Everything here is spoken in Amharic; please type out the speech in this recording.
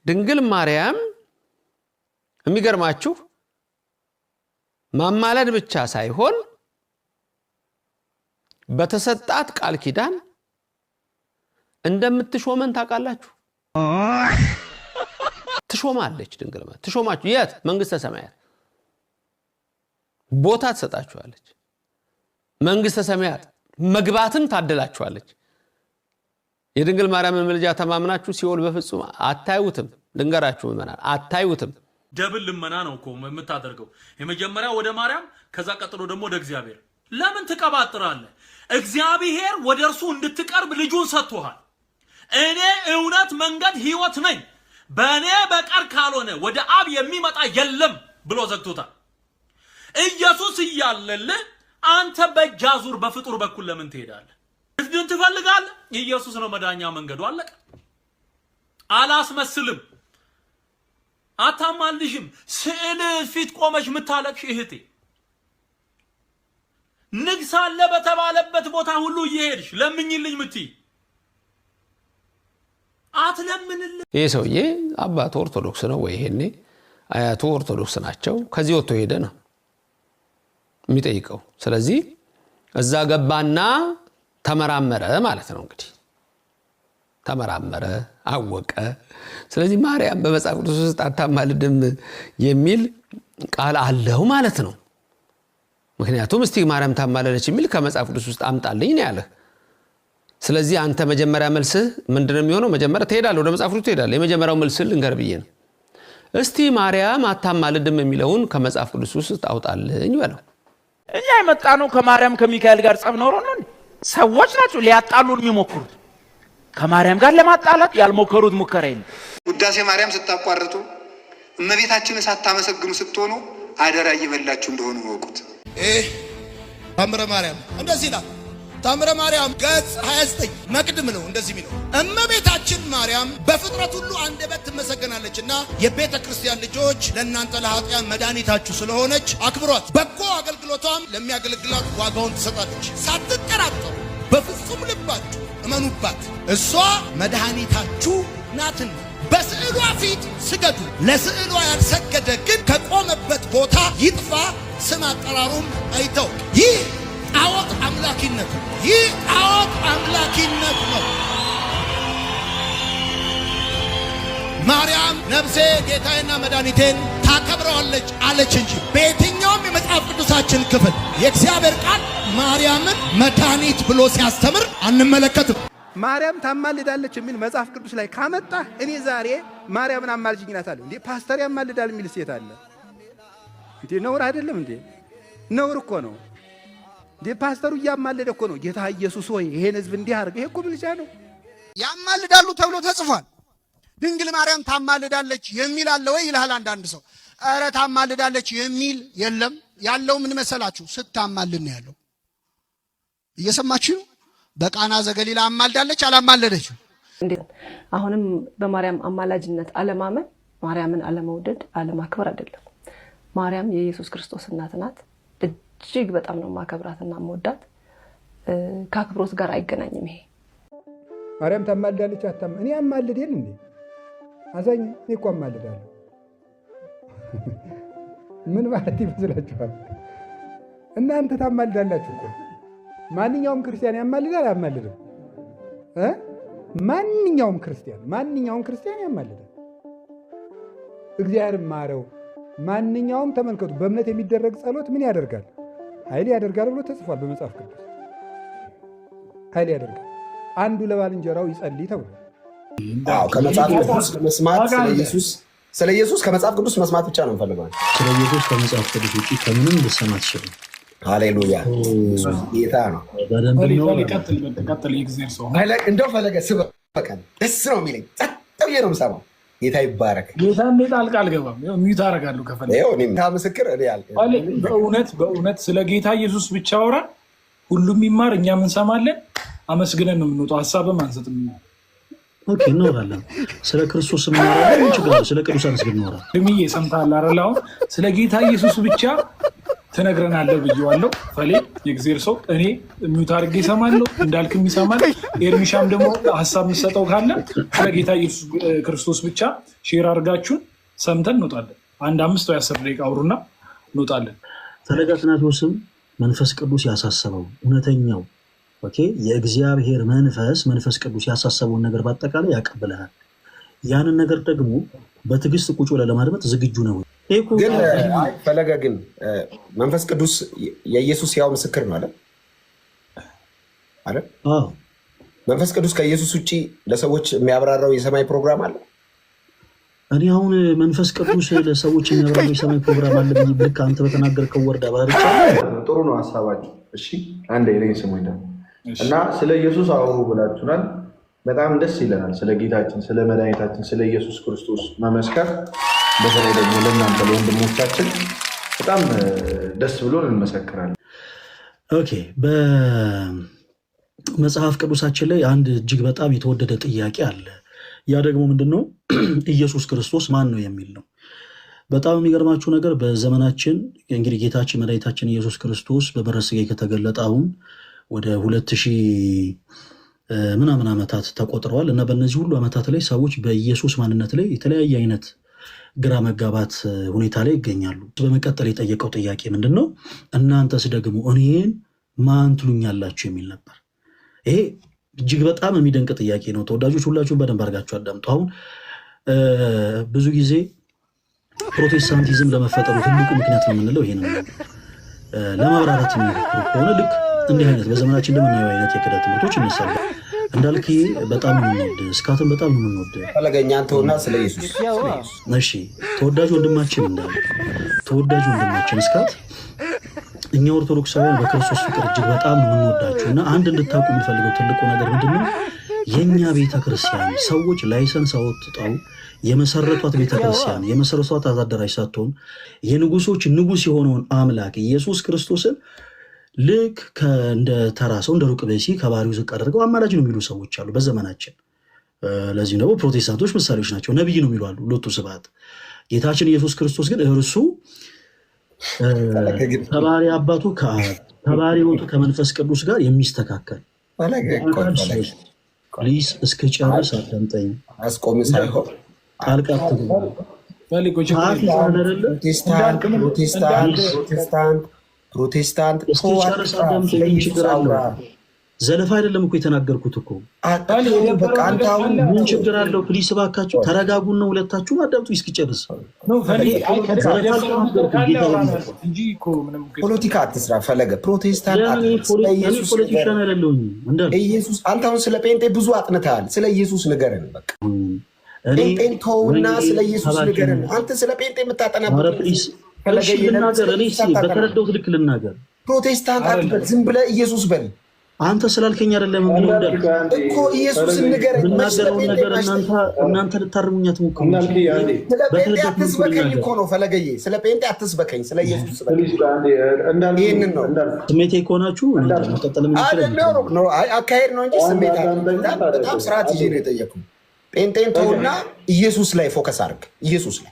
ድንግል ማርያም የሚገርማችሁ ማማለድ ብቻ ሳይሆን በተሰጣት ቃል ኪዳን እንደምትሾመን ታውቃላችሁ ትሾማለች ድንግል ማርያም ትሾማችሁ የት መንግስተ ሰማያት ቦታ ተሰጣችኋለች መንግስተ ሰማያት መግባትን ታደላችኋለች የድንግል ማርያም ምልጃ ተማምናችሁ ሲኦል በፍጹም አታዩትም ልንገራችሁ ምናምን አታዩትም ደብል ልመና ነው እኮ የምታደርገው የመጀመሪያ ወደ ማርያም ከዛ ቀጥሎ ደግሞ ወደ እግዚአብሔር ለምን ትቀባጥራለህ እግዚአብሔር ወደርሱ እንድትቀርብ ልጁን ሰጥቷል እኔ እውነት መንገድ ህይወት ነኝ በእኔ በቀር ካልሆነ ወደ አብ የሚመጣ የለም ብሎ ዘግቶታል ኢየሱስ ይያለልህ አንተ በጃዙር በፍጡር በኩል ለምን ትሄዳለህ እድን ትፈልጋለህ ኢየሱስ ነው መዳኛ መንገዱ አለቀ አላስመስልም አታማልሽም ስዕል ፊት ቆመሽ ምታለቅሽ እህቴ ንግሳለ በተባለበት ቦታ ሁሉ እየሄድሽ ለምኝልኝ ምትይ አትለምንልኝ ይሄ ሰውዬ አባቱ ኦርቶዶክስ ነው ወይ ይሄኔ አያቱ ኦርቶዶክስ ናቸው ከዚህ ወጥቶ ሄደ ነው የሚጠይቀው ስለዚህ እዛ ገባና ተመራመረ ማለት ነው እንግዲህ ተመራመረ አወቀ ስለዚህ ማርያም በመጽሐፍ ቅዱስ ውስጥ አታማልድም የሚል ቃል አለው ማለት ነው ምክንያቱም እስቲ ማርያም ታማለለች የሚል ከመጽሐፍ ቅዱስ ውስጥ አምጣልኝ ነው ያለ ስለዚህ አንተ መጀመሪያ መልስህ ምንድነው የሚሆነው መጀመሪያ ትሄዳለህ ወደ መጽሐፍ ቅዱስ ትሄዳለህ የመጀመሪያው መልስህ ልንገርብዬ ነው እስቲ ማርያም አታማልድም የሚለውን ከመጽሐፍ ቅዱስ ውስጥ አውጣልኝ በለው እኛ የመጣነው ከማርያም ከሚካኤል ጋር ጸብ ኖሮ ነው ሰዎች ናቸው ሊያጣሉን የሚሞክሩት ከማርያም ጋር ለማጣላት ያልሞከሩት ሙከራ የለም ውዳሴ ማርያም ስታቋርጡ እመቤታችንን ሳታመሰግኑ ስትሆኑ አደራ እየበላችሁ እንደሆኑ ወቁት ታምረ ማርያም እንደዚህ ይላል ታምረ ማርያም ገጽ 29 መቅድም ነው እንደዚህ የሚለው እመቤታችን ማርያም በፍጥረት ሁሉ አንደበት ትመሰገናለችና የቤተ ክርስቲያን ልጆች ለእናንተ ለኃጢአን መድኃኒታችሁ ስለሆነች አክብሯት በጎ አገልግሎቷም ለሚያገለግላት ዋጋውን ትሰጣለች ሳትጠራጠሩ በፍጹም ልባችሁ እመኑባት እሷ መድኃኒታችሁ ናትና በስዕሏ ፊት ስገዱ ለስዕሏ ያልሰገደ ግን ከቆመበት ቦታ ይጥፋ ስም አጠራሩም አይታወቅ ይህ ጣዖት አምላኪነት ይህ ጣዖት አምላኪነት ነው ማርያም ነፍሴ ጌታዬና መድኃኒቴን ታከብረዋለች አለች እንጂ በየትኛውም የመጽሐፍ ቅዱሳችን ክፍል የእግዚአብሔር ቃል ማርያምን መድኃኒት ብሎ ሲያስተምር አንመለከትም ማርያም ታማልዳለች የሚል መጽሐፍ ቅዱስ ላይ ካመጣ እኔ ዛሬ ማርያምን አማልጅኝ እላታለሁ እንዴ ፓስተር ያማልዳል የሚል ሴት አለ እንዴ ነውር አይደለም እንዴ ነውር እኮ ነው እንዴ ፓስተሩ ያማልደ እኮ ነው ጌታ ኢየሱስ ሆይ ይሄን ህዝብ እንዲህ አድርግ ይሄ እኮ ብልጫ ነው ያማልዳሉ ተብሎ ተጽፏል ድንግል ማርያም ታማልዳለች የሚል አለ ወይ ይላል አንዳንድ ሰው ኧረ ታማልዳለች የሚል የለም ያለው ምን መሰላችሁ ስታማልድ ነው ያለው እየሰማችሁ በቃና ዘገሊላ አማልዳለች አላማለደች እንዴ አሁንም በማርያም አማላጅነት አለማመን ማርያምን አለመውደድ አለማክበር አይደለም ማርያም የኢየሱስ ክርስቶስ እናት ናት እጅግ በጣም ነው ማከብራትና መወዳት ከአክብሮት ጋር አይገናኝም ይሄ ማርያም ታማልዳለች አታም እኔ አማልድ የለ እንዴ አዛኝ እኔ እኮ አማልዳለሁ ምን ማለት ይመስላችኋል እናንተ ታማልዳላችሁ እኮ ማንኛውም ክርስቲያን ያማልዳል አያማልድም ማንኛውም ክርስቲያን ያማልዳል እግዚአብሔር ማረው ማንኛውም ተመልከቱ በእምነት የሚደረግ ጸሎት ምን ያደርጋል ኃይል ያደርጋል ብሎ ተጽፏል በመጽሐፍ ቅዱስ ኃይል ያደርጋል አንዱ ለባልንጀራው ይጸልይ ተብሎ ከመጽሐፍ ቅዱስ መስማት ስለ ኢየሱስ ከመጽሐፍ ቅዱስ መስማት ብቻ ነው ፈልገው ስለ ኢየሱስ ከመጽሐፍ ቅዱስ ውጪ ከምንም ልሰማ ትችላል ሃሌሉያ ኢየሱስ ጌታ ነው ቀጥል የእግዚአብሔር ሰው እንደው ፈለገ ስበቀን ደስ ነው የሚለኝ ጸጥ ብዬ ነው የምሰማው ጌታ ይባረክ ጌታ እንዴት አልቃል ገባም ያው ሚዩት አደርጋለሁ ከፈለገ እኔም ምስክር እኔ ያልከኝ በእውነት ስለ ጌታ ኢየሱስ ብቻ አውራ ሁሉም ይማር እኛም እንሰማለን አመስግነን ነው የምንወጣው ሐሳብም አንሰጥም ኦኬ እንወራለን ስለ ክርስቶስ እናወራለን ችግር ስለ ቅዱሳን ስለምንወራ ድምዬ ሰምታል አይደል አሁን ስለ ጌታ ኢየሱስ ብቻ ትነግረናለህ ብዬዋለሁ። ፈሌ የእግዚአብሔር ሰው እኔ ሚውት አድርጌ እሰማለሁ፣ እንዳልክም ይሰማል። ኤርሚሻም ደግሞ ሀሳብ የሚሰጠው ካለ ስለ ጌታ ኢየሱስ ክርስቶስ ብቻ ሼር አድርጋችሁን ሰምተን እንወጣለን። 5 ወይ 10 ደቂቃ አውሩና እንወጣለን። ፈለገ አትናቴዎስም መንፈስ ቅዱስ ያሳሰበው እውነተኛው የእግዚአብሔር መንፈስ ቅዱስ ያሳሰበውን ነገር በአጠቃላይ ያቀብልሃል። ያንን ነገር ደግሞ በትዕግስት ቁጭ ብለህ ለማድመጥ ዝግጁ ነው። ግን ፈለገ ግን መንፈስ ቅዱስ የኢየሱስ ያው ምስክር ነው አይደል? መንፈስ ቅዱስ ከኢየሱስ ውጭ ለሰዎች የሚያብራራው የሰማይ ፕሮግራም አለ? እኔ አሁን መንፈስ ቅዱስ ለሰዎች የሚያብራራው የሰማይ ፕሮግራም አለ ብዬ ልክ አንተ በተናገርከው ወርዳ ባርጫ ጥሩ ነው ሀሳባችሁ። እሺ አንዴ እኔ ስሙኝ ደግሞ እና ስለ ኢየሱስ አውሩ ብላችሁናል። በጣም ደስ ይለናል። ስለ ጌታችን ስለ መድኃኒታችን ስለ ኢየሱስ ክርስቶስ መመስከር በተለይ ደግሞ ለእናንተ ለወንድሞቻችን በጣም ደስ ብሎን እንመሰክራለን። ኦኬ፣ በመጽሐፍ ቅዱሳችን ላይ አንድ እጅግ በጣም የተወደደ ጥያቄ አለ። ያ ደግሞ ምንድነው? ኢየሱስ ክርስቶስ ማን ነው የሚል ነው። በጣም የሚገርማችሁ ነገር በዘመናችን እንግዲህ ጌታችን መድኃኒታችን ኢየሱስ ክርስቶስ በበረሃ ሥጋ ከተገለጠ አሁን ወደ 2000 ምናምን ዓመታት ተቆጥረዋል እና በእነዚህ ሁሉ ዓመታት ላይ ሰዎች በኢየሱስ ማንነት ላይ የተለያየ አይነት ግራ መጋባት ሁኔታ ላይ ይገኛሉ። በመቀጠል የጠየቀው ጥያቄ ምንድን ነው? እናንተስ ደግሞ እኔን ማን ትሉኛላችሁ የሚል ነበር። ይሄ እጅግ በጣም የሚደንቅ ጥያቄ ነው። ተወዳጆች ሁላችሁም በደንብ አድርጋችሁ አዳምጡ። አሁን ብዙ ጊዜ ፕሮቴስታንቲዝም ለመፈጠሩ ትልቁ ምክንያት ነው የምንለው ይሄ ነው። ለማብራራት የሚሞክሩ ከሆነ ልክ እንዲህ አይነት በዘመናችን እንደምናየው አይነት የክህደት ትምህርቶች ይነሳሉ። እንዳልክ በጣም የምንወድ እስካትን በጣም የምንወድ ፈለገኛ አንተውና ስለ ኢየሱስ እሺ፣ ተወዳጅ ወንድማችን እንዳለ ተወዳጅ ወንድማችን እስካት እኛ ኦርቶዶክሳውያን በክርስቶስ ፍቅር እጅግ በጣም የምንወዳችሁ እና አንድ እንድታውቁ የምንፈልገው ትልቁ ነገር ምንድነው? የእኛ ቤተክርስቲያን ሰዎች ላይሰንስ አወጥተው የመሰረቷት ቤተክርስቲያን የመሰረቷት አዛደራጅ ሳትሆን የንጉሶች ንጉስ የሆነውን አምላክ ኢየሱስ ክርስቶስን ልክ እንደ ተራ ሰው እንደ ሩቅ ብእሲ ከባህሪው ዝቅ አድርገው አማላጅ ነው የሚሉ ሰዎች አሉ በዘመናችን። ለዚህም ደግሞ ፕሮቴስታንቶች ምሳሌዎች ናቸው። ነቢይ ነው የሚሉ አሉ። ሎቱ ስብሐት። ጌታችን ኢየሱስ ክርስቶስ ግን እርሱ ከባህሪ አባቱ ከአብ ከባህሪ ወጡ ከመንፈስ ቅዱስ ጋር የሚስተካከል ፕሊስ እስክጨርስ አዳምጠኝ። አስቆም ሳይሆን ጣልቃ ፕሮቴስታንት እስክጨርስ አዳምጠኝ። ችግር አለ? ዘለፋ አይደለም እኮ የተናገርኩት እኮ። ምን ችግር አለው? ፕሊስ እባካችሁ ተረጋጉና ሁለታችሁም አዳምጡ እስክጨርስ። ፖለቲካ አትስራ ፈለገ። ፕሮቴስታንት ፖለቲሻን አይደለሁም። ኢየሱስ አንተ አሁን ስለ ጴንጤ ብዙ አጥንተሃል። ስለ ኢየሱስ ንገረን በቃ። ጴንጤን ተውና ስለ ኢየሱስ ንገረን። አንተ ስለ ጴንጤ የምታጠናበት በተረዳሁት ልክ ልናገር። ፕሮቴስታንት አትበል፣ ዝም ብለህ ኢየሱስ በል። አንተ ስላልከኝ አይደለም እኮ ኢየሱስ ንገረኝ። የምናገረውን ነገር እናንተ ልታርሙኝ አትሞክሩ። ስለ ጴንጤ አትስበከኝ እኮ ነው ፈለገዬ። ስለ ጴንጤ አትስበከኝ፣ ስለ ኢየሱስ በል። ይህንን ነው ስሜቴ ከሆናችሁ መቀጠል ነው አካሄድ ነው እንጂ ስሜት በጣም ስርዓት ይዤ ነው የጠየኩህ። ጴንጤን ተውና ኢየሱስ ላይ ፎከስ አድርግ። ኢየሱስ ላይ